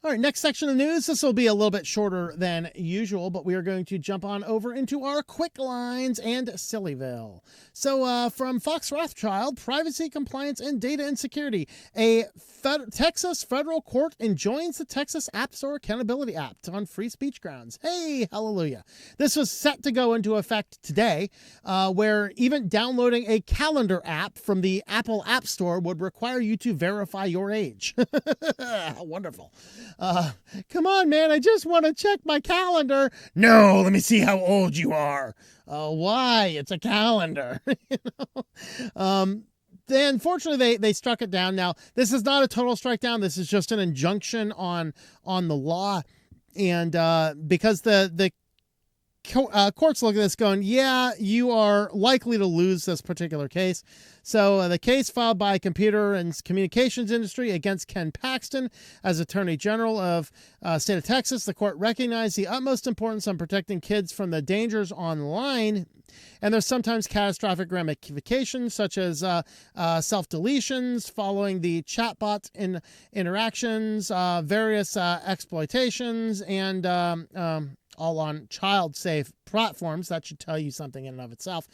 All right, next section of news. This will be a little bit shorter than usual, but we are going to jump on over into our Quicklines and Sillyville. So from Fox Rothschild, privacy, compliance, and data insecurity. A Texas federal court enjoins the Texas App Store Accountability Act on free speech grounds. Hey, hallelujah. This was set to go into effect today, where even downloading a calendar app from the Apple App Store would require you to verify your age. Wonderful. Come on, man, I just want to check my calendar. No, let me see how old you are. Why? It's a calendar. Then, unfortunately, they struck it down. Now, this is not a total strike down. This is just an injunction on the law. And because the courts look at this going, yeah, you are likely to lose this particular case. So the case filed by Computer and Communications Industry against Ken Paxton as Attorney General of state of Texas, the court recognized the utmost importance on protecting kids from the dangers online. And there's sometimes catastrophic ramifications, such as self-deletions following the chatbot interactions, various exploitations, and all on child-safe platforms. That should tell you something in and of itself.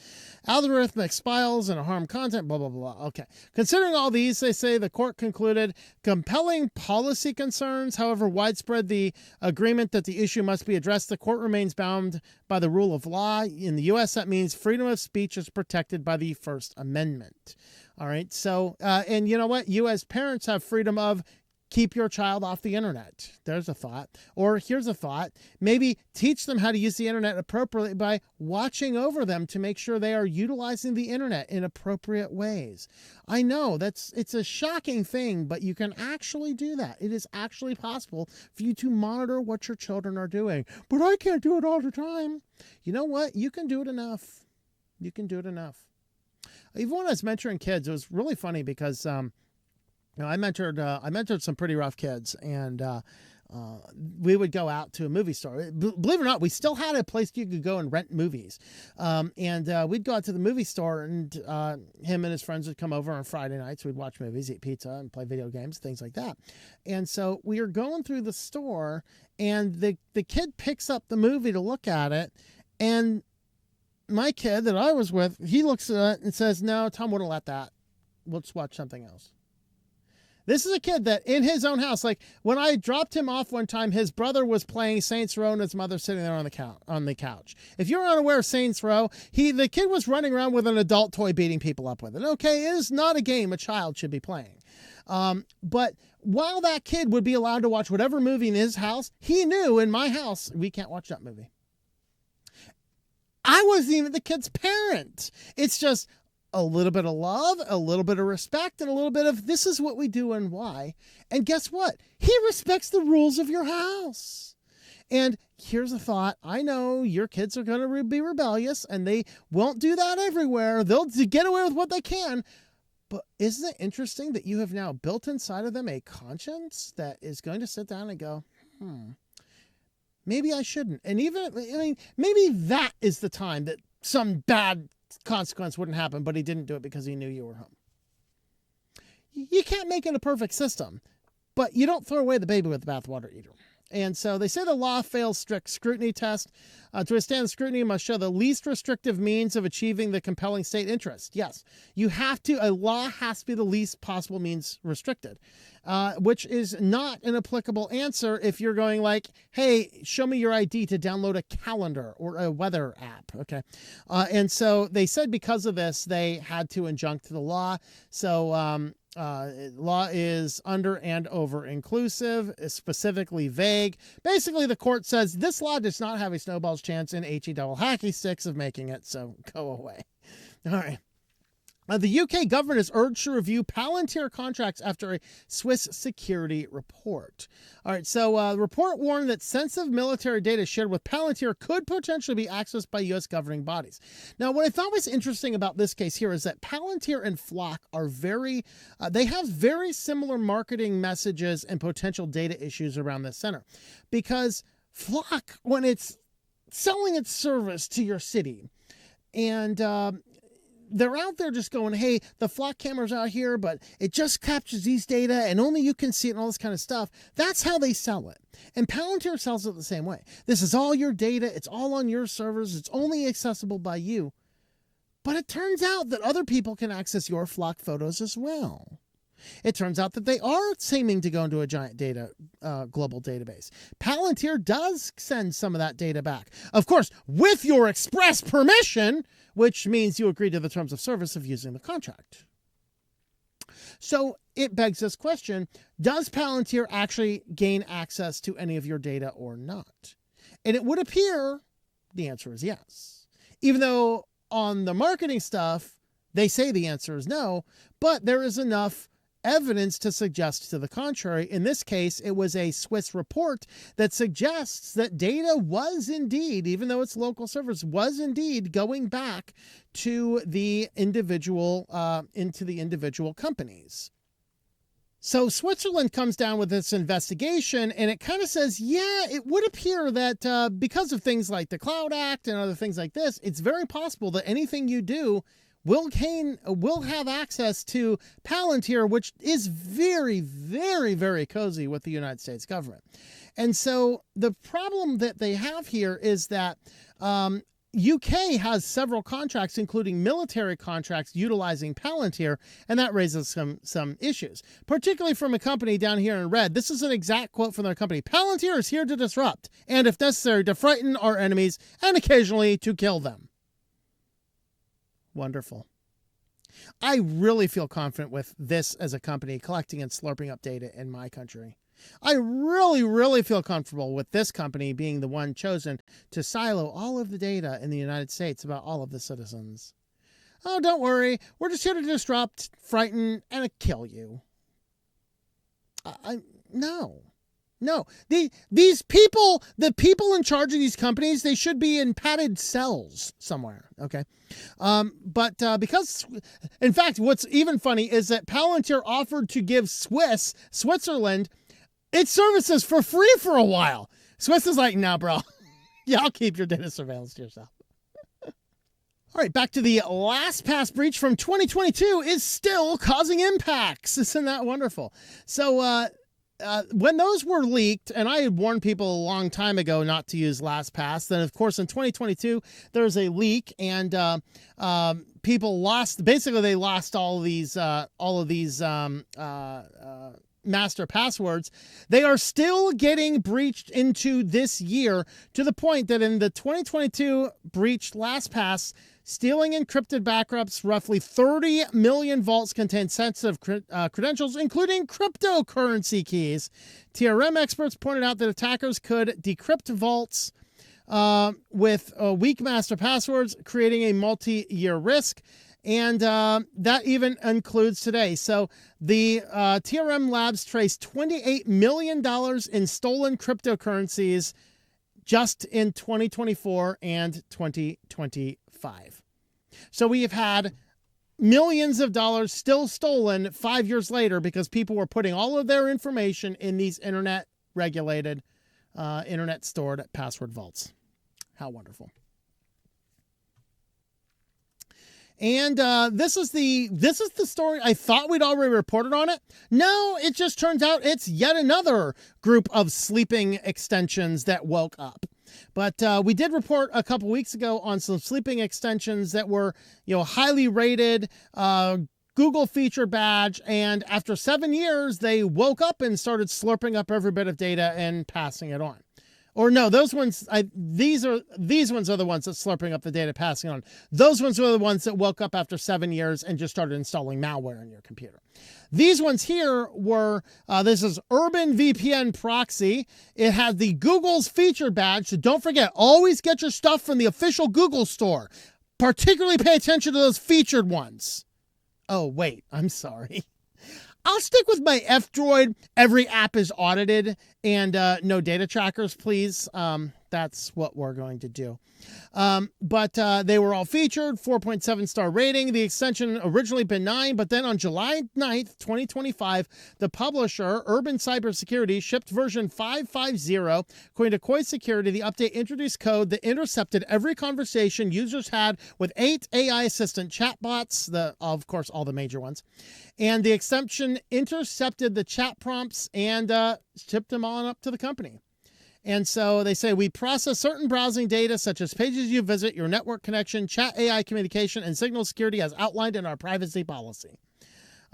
Algorithmic spiles and harm content, blah, blah, blah. Okay. Considering all these, they say the court concluded compelling policy concerns, however widespread the agreement that the issue must be addressed, the court remains bound by the rule of law. In the U.S., that means freedom of speech is protected by the First Amendment. All right. So, and you know what? You as parents have freedom of keep your child off the internet. There's a thought. Or here's a thought. Maybe teach them how to use the internet appropriately by watching over them to make sure they are utilizing the internet in appropriate ways. I know it's a shocking thing, but you can actually do that. It is actually possible for you to monitor what your children are doing. But I can't do it all the time. You know what? You can do it enough. You can do it enough. Even when I was mentoring kids, it was really funny because I mentored some pretty rough kids, and we would go out to a movie store. Believe it or not, we still had a place you could go and rent movies. And we'd go out to the movie store, and him and his friends would come over on Friday nights. We'd watch movies, eat pizza, and play video games, things like that. And so we were going through the store, and the kid picks up the movie to look at it, and my kid that I was with, he looks at it and says, "No, Tom wouldn't let that. Let's watch something else." This is a kid that in his own house, like when I dropped him off one time, his brother was playing Saints Row and his mother sitting there on the couch. If you're unaware of Saints Row, the kid was running around with an adult toy beating people up with it. Okay, it is not a game a child should be playing. But while that kid would be allowed to watch whatever movie in his house, he knew in my house, we can't watch that movie. I wasn't even the kid's parent. It's just a little bit of love, a little bit of respect, and a little bit of this is what we do and why. And guess what? He respects the rules of your house. And here's a thought. I know your kids are going to be rebellious, and they won't do that everywhere. They'll get away with what they can. But isn't it interesting that you have now built inside of them a conscience that is going to sit down and go, maybe I shouldn't. And maybe that is the time that some bad consequence wouldn't happen, but he didn't do it because he knew you were home. You can't make it a perfect system, but you don't throw away the baby with the bathwater either. And so they say the law fails strict scrutiny test. To withstand scrutiny, you must show the least restrictive means of achieving the compelling state interest. Yes, a law has to be the least possible means restricted, which is not an applicable answer if you're going like, hey, show me your ID to download a calendar or a weather app. Okay. And so they said because of this, they had to injunct the law. So, law is under and over inclusive, is specifically vague. Basically, the court says this law does not have a snowball's chance in HE double hacky sticks of making it, so go away. All right. The UK government is urged to review Palantir contracts after a Swiss security report. All right, so the report warned that sensitive military data shared with Palantir could potentially be accessed by U.S. governing bodies. Now, what I thought was interesting about this case here is that Palantir and Aflac are they have very similar marketing messages and potential data issues around this center. Because Aflac, when it's selling its service to your city, and they're out there just going, hey, the flock camera's out here, but it just captures these data and only you can see it and all this kind of stuff. That's how they sell it. And Palantir sells it the same way. This is all your data. It's all on your servers. It's only accessible by you. But it turns out that other people can access your flock photos as well. It turns out that they are seeming to go into a giant global database. Palantir does send some of that data back. Of course, with your express permission, which means you agree to the terms of service of using the contract. So it begs this question, does Palantir actually gain access to any of your data or not? And it would appear the answer is yes. Even though on the marketing stuff, they say the answer is no, but there is enough evidence to suggest to the contrary. In this case, it was a Swiss report that suggests that data was indeed, even though it's local servers, was indeed going back to the individual, into the individual companies. So Switzerland comes down with this investigation, and it kind of says, yeah, it would appear that because of things like the Cloud Act and other things like this, it's very possible that anything you do will have access to Palantir, which is very, very, very cozy with the United States government. And so the problem that they have here is that UK has several contracts, including military contracts utilizing Palantir, and that raises some issues, particularly from a company down here in red. This is an exact quote from their company. Palantir is here to disrupt, and if necessary, to frighten our enemies and occasionally to kill them. Wonderful. I really feel confident with this as a company collecting and slurping up data in my country. I really, really feel comfortable with this company being the one chosen to silo all of the data in the United States about all of the citizens. Oh, don't worry. We're just here to disrupt, frighten, and kill you. No. These people, the people in charge of these companies, they should be in padded cells somewhere, okay? But because, in fact, what's even funny is that Palantir offered to give Switzerland, its services for free for a while. Swiss is like, nah, bro. Yeah, I'll keep your data surveillance to yourself. All right, back to the LastPass breach from 2022 is still causing impacts. Isn't that wonderful? So, when those were leaked, and I had warned people a long time ago not to use LastPass, then of course in 2022 there was a leak, and people lost. Basically, they lost all of these master passwords. They are still getting breached into this year, to the point that in the 2022 breached LastPass, stealing encrypted backups, roughly 30 million vaults contain sensitive credentials, including cryptocurrency keys. TRM experts pointed out that attackers could decrypt vaults with weak master passwords, creating a multi-year risk. And that even includes today. So the TRM labs traced $28 million in stolen cryptocurrencies just in 2024 and 2025. So we have had millions of dollars still stolen 5 years later because people were putting all of their information in these internet regulated, internet stored password vaults. How wonderful. And this is the story. I thought we'd already reported on it. No, it just turns out it's yet another group of sleeping extensions that woke up. But we did report a couple weeks ago on some sleeping extensions that were, highly rated, Google feature badge, and after 7 years, they woke up and started slurping up every bit of data and passing it on. Or no, those ones, these ones are the ones that slurping up the data, passing on. Those ones are the ones that woke up after 7 years and just started installing malware on your computer. These ones here were, this is Urban VPN Proxy. It had the Google's featured badge. So don't forget, always get your stuff from the official Google store. Particularly pay attention to those featured ones. Oh, wait, I'm sorry. I'll stick with my F-Droid. Every app is audited and no data trackers, please. that's what we're going to do. But they were all featured, 4.7 star rating. The extension originally benign, but then on July 9th, 2025, the publisher, Urban Cybersecurity, shipped version 5.50. According to Koi Security, the update introduced code that intercepted every conversation users had with 8 AI assistant chatbots, of course, all the major ones. And the exception intercepted the chat prompts and shipped them on up to the company. And so they say, we process certain browsing data such as pages you visit, your network connection, chat AI communication, and signal security as outlined in our privacy policy.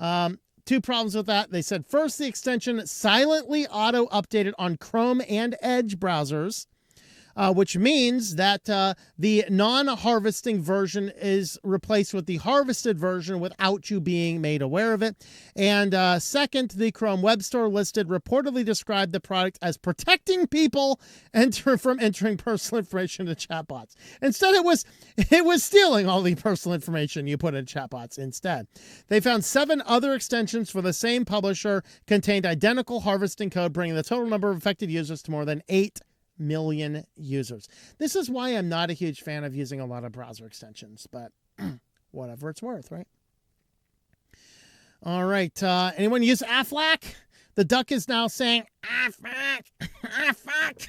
2 problems with that. They said, first, the extension silently auto-updated on Chrome and Edge browsers, which means that the non-harvesting version is replaced with the harvested version without you being made aware of it. And second, the Chrome Web Store listed reportedly described the product as protecting people from entering personal information into chatbots. Instead, it was stealing all the personal information you put in chatbots instead. They found 7 other extensions for the same publisher contained identical harvesting code, bringing the total number of affected users to more than 8 million users. This is why I'm not a huge fan of using a lot of browser extensions, but whatever it's worth, right? All right. Anyone use Aflac? The duck is now saying Aflac, Aflac.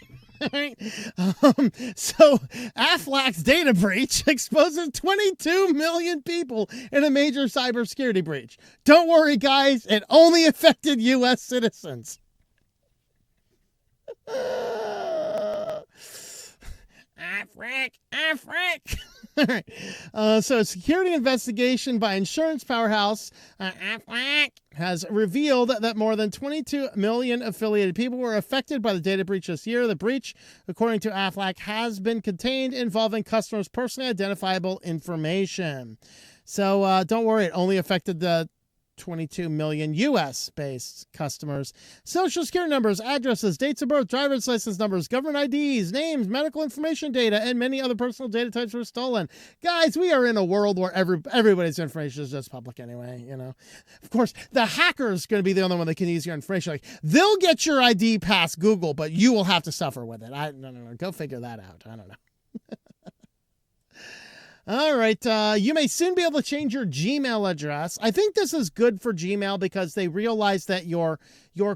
So Aflac's data breach exposes 22 million people in a major cybersecurity breach. Don't worry, guys. It only affected U.S. citizens. Aflac. All right. So a security investigation by insurance powerhouse Aflac has revealed that more than 22 million affiliated people were affected by the data breach this year. The breach, according to Aflac, has been contained, involving customers' personally identifiable information. So don't worry, it only affected the 22 million U.S.-based customers. Social security numbers, addresses, dates of birth, driver's license numbers, government IDs, names, medical information data, and many other personal data types were stolen. Guys, we are in a world where everybody's information is just public anyway, you know. Of course, the hacker's going to be the only one that can use your information. Like, they'll get your ID past Google, but you will have to suffer with it. No. Go figure that out. I don't know. All right. You may soon be able to change your Gmail address. I think this is good for Gmail because they realize that your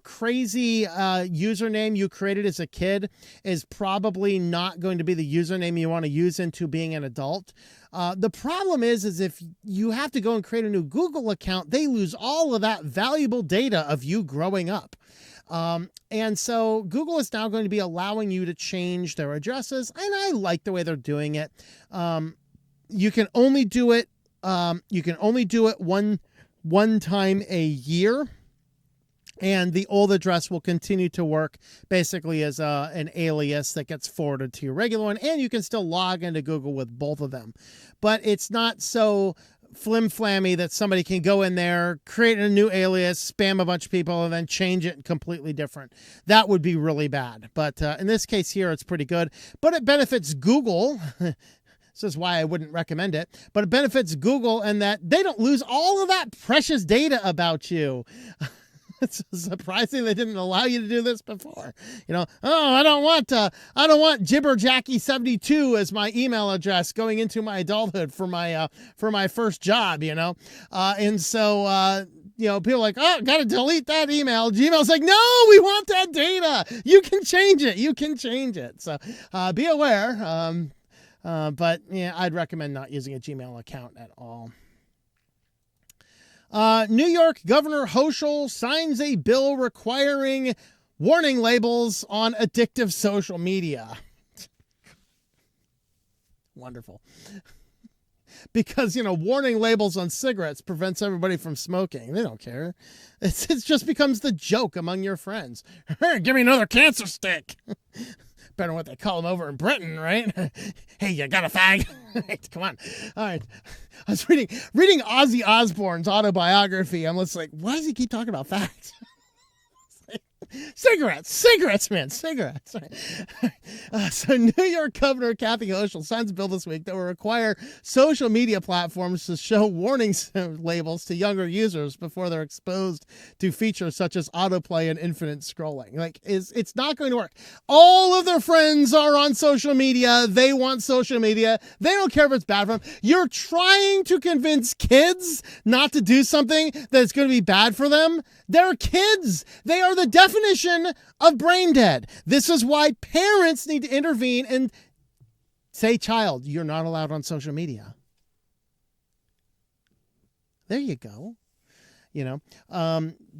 crazy username you created as a kid is probably not going to be the username you want to use into being an adult. The problem is if you have to go and create a new Google account, they lose all of that valuable data of you growing up. And so Google is now going to be allowing you to change their addresses, and I like the way they're doing it. You can only do it. One time a year, and the old address will continue to work basically as an alias that gets forwarded to your regular one, and you can still log into Google with both of them. But it's not so flim-flammy that somebody can go in there, create a new alias, spam a bunch of people, and then change it completely different. That would be really bad. But in this case here, it's pretty good. But it benefits Google. This is why I wouldn't recommend it. But it benefits Google in that they don't lose all of that precious data about you. It's surprising they didn't allow you to do this before. You know, I don't want Jibberjacky72 as my email address going into my adulthood for my first job, you know. And so people are like, oh, got to delete that email. Gmail's like, no, we want that data. You can change it. So be aware. But yeah, I'd recommend not using a Gmail account at all. New York Governor Hochul signs a bill requiring warning labels on addictive social media. Wonderful. Because, warning labels on cigarettes prevents everybody from smoking. They don't care. It just becomes the joke among your friends. Hey, give me another cancer stick. Better what they call them over in Britain, right? Hey, you got a fag? Come on. All right. I was reading Ozzy Osbourne's autobiography. I'm just like, why does he keep talking about fags? Cigarettes, man, cigarettes. So New York Governor Kathy Hochul signs a bill this week that will require social media platforms to show warning labels to younger users before they're exposed to features such as autoplay and infinite scrolling. Like, it's not going to work. All of their friends are on social media. They want social media. They don't care if it's bad for them. You're trying to convince kids not to do something that's going to be bad for them. They're kids. They are the definition of brain dead. This is why parents need to intervene and say, child, you're not allowed on social media. There you go.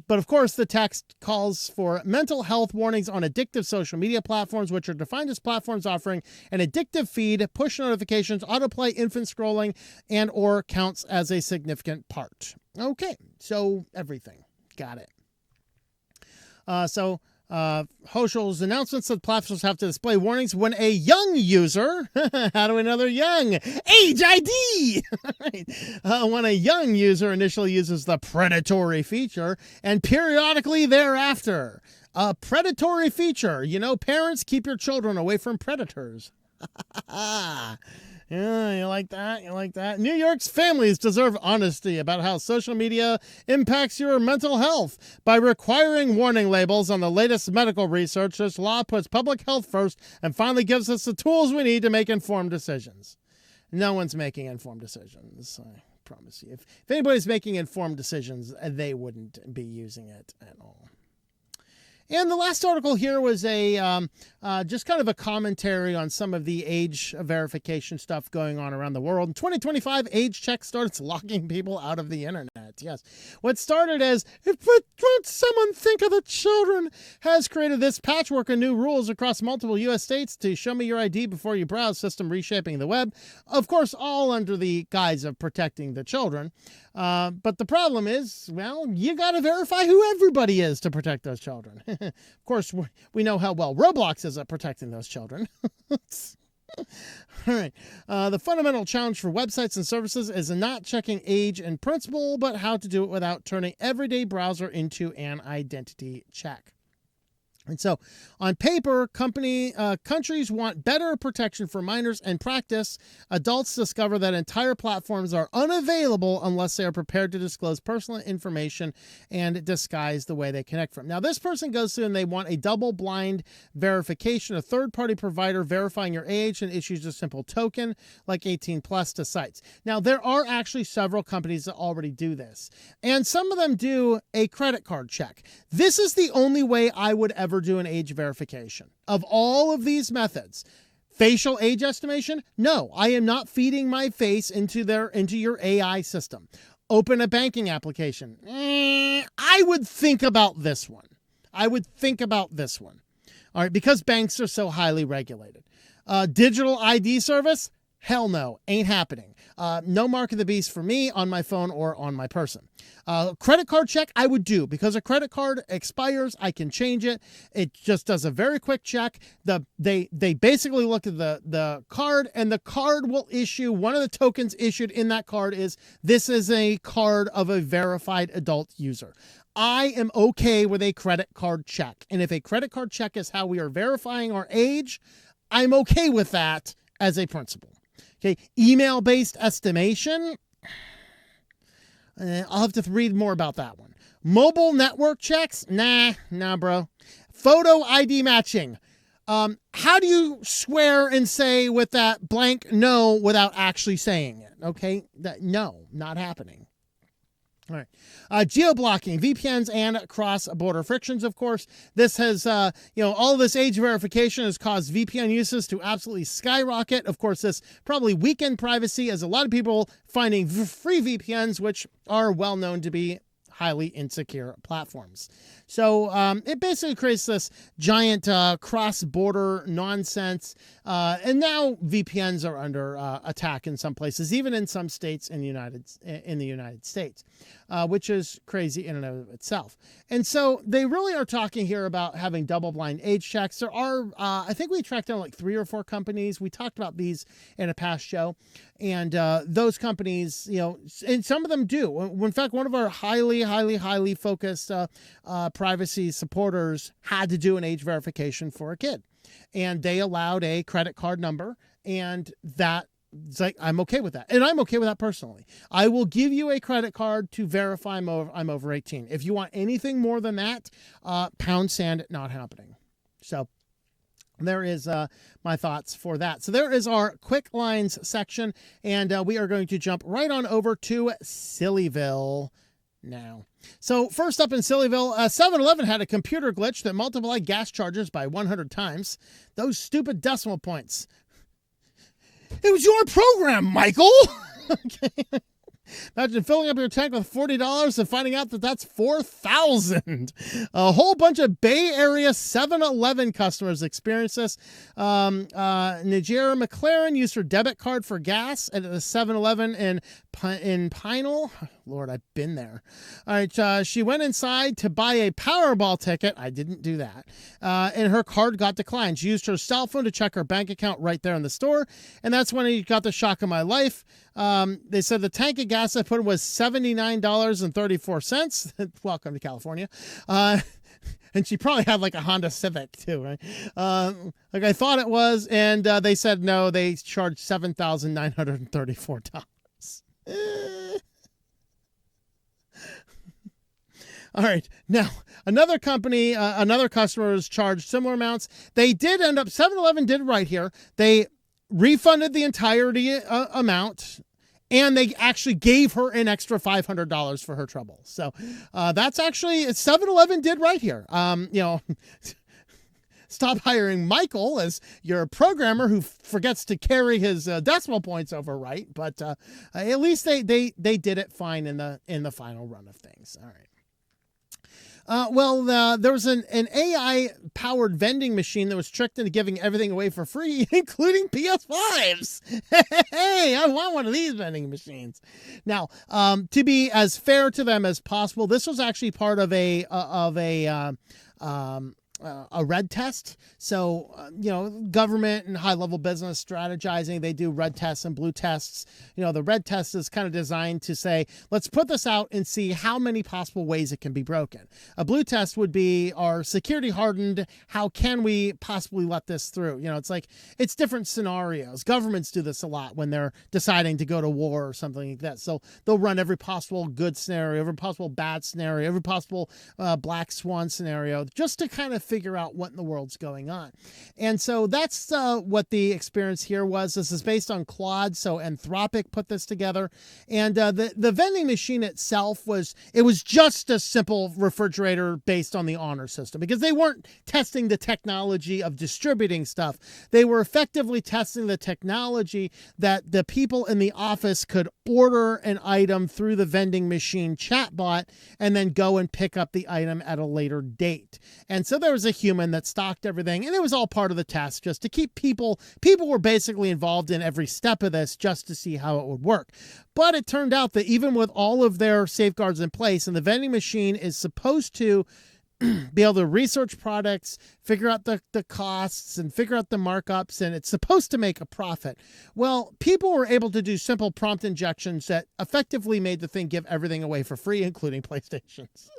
But of course, the text calls for mental health warnings on addictive social media platforms, which are defined as platforms offering an addictive feed, push notifications, autoplay, infinite scrolling, and or counts as a significant part. Okay, so everything. Got it. Hochul's announcements that platforms have to display warnings when a young user, how do we know they're young? Age ID! When a young user initially uses the predatory feature and periodically thereafter. A predatory feature. Parents, keep your children away from predators. Yeah, you like that? You like that? New York's families deserve honesty about how social media impacts your mental health. By requiring warning labels on the latest medical research, this law puts public health first and finally gives us the tools we need to make informed decisions. No one's making informed decisions, I promise you. If anybody's making informed decisions, they wouldn't be using it at all. And the last article here was just kind of a commentary on some of the age verification stuff going on around the world. In 2025, age check starts locking people out of the internet. Yes. What started as, but won't someone think of the children, has created this patchwork of new rules across multiple U.S. states to show me your ID before you browse, system reshaping the web. Of course, all under the guise of protecting the children. But the problem is, well, you got to verify who everybody is to protect those children. Of course, we know how well Roblox is at protecting those children. All right. The fundamental challenge for websites and services is not checking age in principle, but how to do it without turning everyday browser into an identity check. And so, on paper, countries want better protection for minors. In practice, adults discover that entire platforms are unavailable unless they are prepared to disclose personal information and disguise the way they connect from. Now, this person goes through and they want a double-blind verification, a third-party provider verifying your age and issues a simple token like 18 plus to sites. Now, there are actually several companies that already do this, and some of them do a credit card check. This is the only way I would ever do an age verification. Of all of these methods, facial age estimation? No, I am not feeding my face into your AI system. Open a banking application. I would think about this one. All right, because banks are so highly regulated. Digital ID service? Hell no, ain't happening. No mark of the beast for me on my phone or on my person. Credit card check, I would do, because a credit card expires. I can change it. It just does a very quick check. They basically look at the card, and the card will issue, one of the tokens issued in that card is, this is a card of a verified adult user. I am okay with a credit card check. And if a credit card check is how we are verifying our age, I'm okay with that as a principle. Okay, email-based estimation. I'll have to read more about that one. Mobile network checks? Nah, bro. Photo ID matching. How do you swear and say with that blank no without actually saying it? Okay, no, not happening. All right. Geo-blocking, VPNs, and cross-border frictions, of course. This has, all this age verification has caused VPN uses to absolutely skyrocket. Of course, this probably weakened privacy, as a lot of people finding free VPNs, which are well known to be highly insecure platforms. So it basically creates this giant cross-border nonsense. And now VPNs are under attack in some places, even in some states in the United States. which is crazy in and of itself. And so they really are talking here about having double-blind age checks. There are, I think we tracked down like 3 or 4 companies. We talked about these in a past show. And those companies, and some of them do. In fact, one of our highly focused privacy supporters had to do an age verification for a kid. And they allowed a credit card number, and it's like, I'm okay with that. And I'm okay with that personally. I will give you a credit card to verify I'm over 18. If you want anything more than that, pound sand, not happening. So there is my thoughts for that. So there is our Quicklines section, and we are going to jump right on over to Sillyville now. So first up in Sillyville, 7-Eleven had a computer glitch that multiplied gas charges by 100 times. Those stupid decimal points. It was your program, Michael. Okay. Imagine filling up your tank with $40 and finding out that that's $4,000. A whole bunch of Bay Area 7-Eleven customers experienced this. Najera McLaren used her debit card for gas at the 7-Eleven in Pinal. Lord, I've been there. All right, she went inside to buy a Powerball ticket. I didn't do that. And her card got declined. She used her cell phone to check her bank account right there in the store. And that's when I got the shock of my life. They said the tank of gas I put in was $79.34. Welcome to California. And she probably had like a Honda Civic too, right? Like I thought it was. And they said, no, they charged $7,934. All right. Now, another company, another customer was charged similar amounts. They did end up, 7-Eleven did right here. They refunded the entirety amount, and they actually gave her an extra $500 for her trouble. So that's actually, 7-Eleven did right here. Stop hiring Michael as your programmer who forgets to carry his decimal points over right. But at least they did it fine in the final run of things. All right. There was an AI-powered vending machine that was tricked into giving everything away for free, including PS5s. Hey, I want one of these vending machines. Now, to be as fair to them as possible, this was actually part of a red test. So, government and high-level business strategizing, they do red tests and blue tests. The red test is kind of designed to say, let's put this out and see how many possible ways it can be broken. A blue test would be, are security hardened? How can we possibly let this through? It's different scenarios. Governments do this a lot when they're deciding to go to war or something like that. So they'll run every possible good scenario, every possible bad scenario, every possible black swan scenario, just to kind of figure out what in the world's going on. And so that's what the experience here was. This is based on Claude, so Anthropic put this together. And the vending machine itself was just a simple refrigerator based on the honor system, because they weren't testing the technology of distributing stuff. They were effectively testing the technology that the people in the office could order an item through the vending machine chatbot and then go and pick up the item at a later date. And so there was a human that stocked everything, and it was all part of the test just to keep people were basically involved in every step of this just to see how it would work. But it turned out that even with all of their safeguards in place, and the vending machine is supposed to be able to research products, figure out the costs, and figure out the markups, and it's supposed to make a profit. Well, people were able to do simple prompt injections that effectively made the thing give everything away for free, including PlayStations.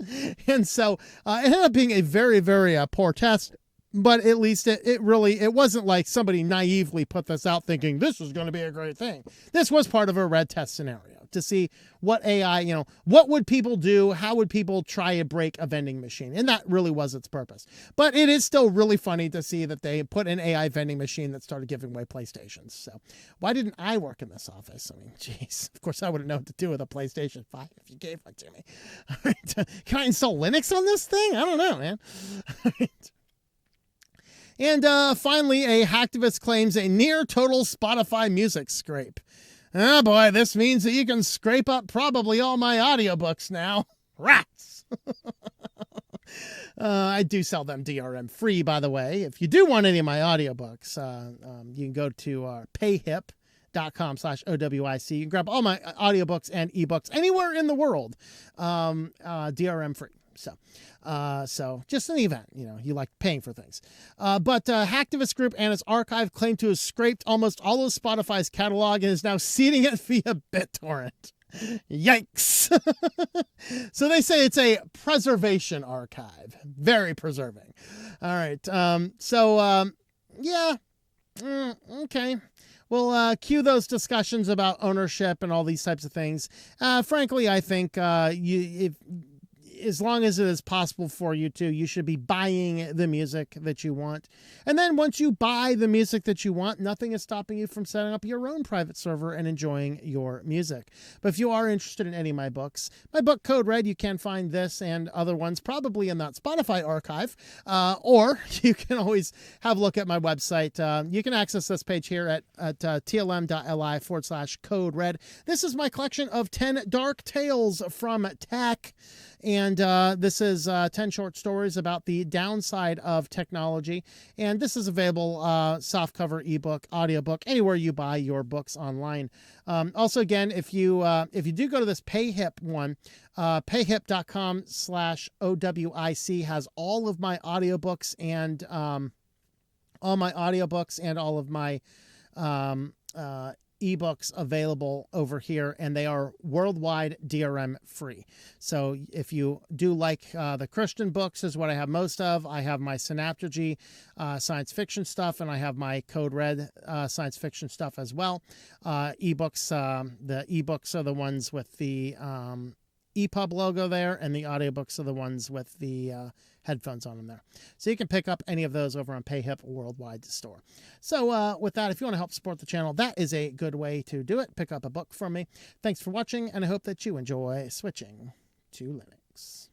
And so it ended up being a very, very poor test. But at least it wasn't like somebody naively put this out thinking this was going to be a great thing. This was part of a red test scenario to see what AI, what would people do? How would people try to break a vending machine? And that really was its purpose. But it is still really funny to see that they put an AI vending machine that started giving away PlayStations. So why didn't I work in this office? I mean, geez, of course I wouldn't know what to do with a PlayStation 5 if you gave one to me. All right. Can I install Linux on this thing? I don't know, man. All right. And finally, a hacktivist claims a near total Spotify music scrape. Oh boy, this means that you can scrape up probably all my audiobooks now. Rats! I do sell them DRM free, by the way. If you do want any of my audiobooks, you can go to payhip.com switchedtolinux.com/OWIC. You can grab all my audiobooks and ebooks anywhere in the world, DRM free. So just an event, you like paying for things. But Hacktivist Group and its archive claim to have scraped almost all of Spotify's catalog and is now seeding it via BitTorrent. Yikes. So they say it's a preservation archive. Very preserving. All right. Yeah. Okay. We'll cue those discussions about ownership and all these types of things. Frankly, I think as long as it is possible for you to, you should be buying the music that you want. And then once you buy the music that you want, nothing is stopping you from setting up your own private server and enjoying your music. But if you are interested in any of my book Code Red, you can find this and other ones probably in that Spotify archive, or you can always have a look at my website. You can access this page here at tlm.li/code red. This is my collection of 10 dark tales from tech. And this is 10 short stories about the downside of technology. And this is available softcover, ebook, audiobook, anywhere you buy your books online. Also, again, if you do go to this PayHip one, payhip.com/OWIC has all of my audiobooks and all of my ebooks available over here, and they are worldwide DRM free. So if you do like the Christian books, is what I have most of. I have my Synaptergy science fiction stuff, and I have my Code Red science fiction stuff as well. Ebooks, the ebooks are the ones with the EPUB logo there, and the audiobooks are the ones with the headphones on them there. So you can pick up any of those over on PayHip Worldwide Store. So with that, if you want to help support the channel, that is a good way to do it. Pick up a book from me. Thanks for watching, and I hope that you enjoy switching to Linux.